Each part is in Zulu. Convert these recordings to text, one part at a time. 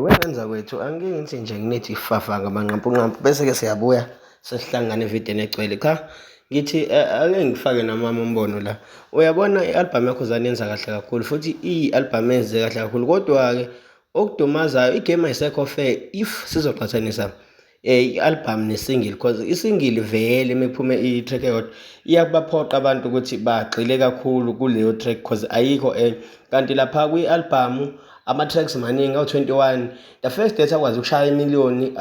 Kwenza kwethu angike ngithi nje nginethi ifafa ngamanqampunqampu bese-ke siyabuya sesihlangana evidini egcwele. Cha, ngithi ake ngifake namama umbono la. Uyabona i-albhamu yaKhuzani yenza kahle kakhulu futhi iyi-albhamu enze kahle kakhulu, kodwa-ke okudumazayo igame ayisekho fair if sizoqhathanisa i-albhamu ne-single, cause i-single vele uma iphume i-track eyodwa iyakubaphoqa abantu ukuthi bagxile kakhulu kuleyo track cause ayikho enye. Kanti lapha kwi-albhamu ama-tracks maningi awu-21. The first date akwazi ukushaya imiliyoni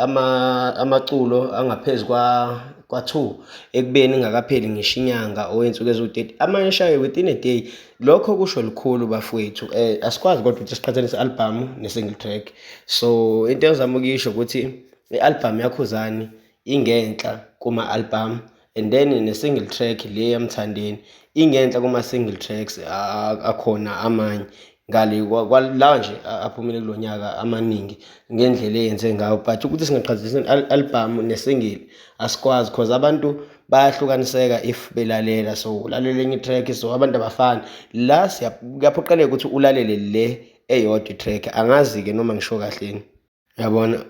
amaculo angaphezu kwa-2 ekubeni ingakapheli ngisho inyanga or iy'nsuku eziwu-30, amanye ashaye within a day. Lokho kusho lukhulu bafowethu. Asikwazi kodwa ukuthi siqhathanise i-albhamu ne-single track. So into engizama ukuyisho ukuthi i-albhamu yaKhuzani ingenhla kuma-albhamu, and then ne-single track le yaMthandeni ingenhla kuma-single tracks akhona amanye ngale kwalawa nje aphumile kulo nyaka amaningi ngendlela eyenze ngayo. But ukuthi singaqhathanisa i-albhamu ne-single asikwazi, cause abantu bayahlukaniseka if belalela. So ulalela enye i-track, so abantu abafani la, kuyaphoqeleka ukuthi ulalele le eyodwa i-track. Angazi-ke noma ngisho kahleni, yabona.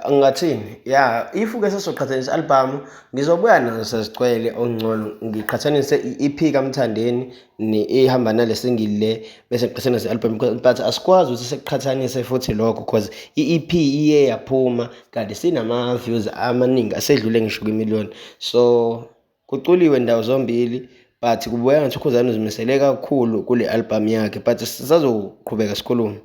Ngingathini, ya if-ke sesoqhathanisa i-albhamu ngizobuya nazo sezigcwele okungcono, ngiqhathanise i-EP kaMthandeni ehamba nale single le bese ngiqhathanise i-albhamu. But asikwazi ukuthi sikuqhathanise futhi lokho cause i-EP iye yaphuma kanti sinama-views amaningi asedlule ngisho kwimiliyoni. So kuculiwe ndawo zombili, but kubukeka ngathi uKhuzani uzimisele kakhulu kule albhamu yakhe, but sisazoqhubeka sikhulume.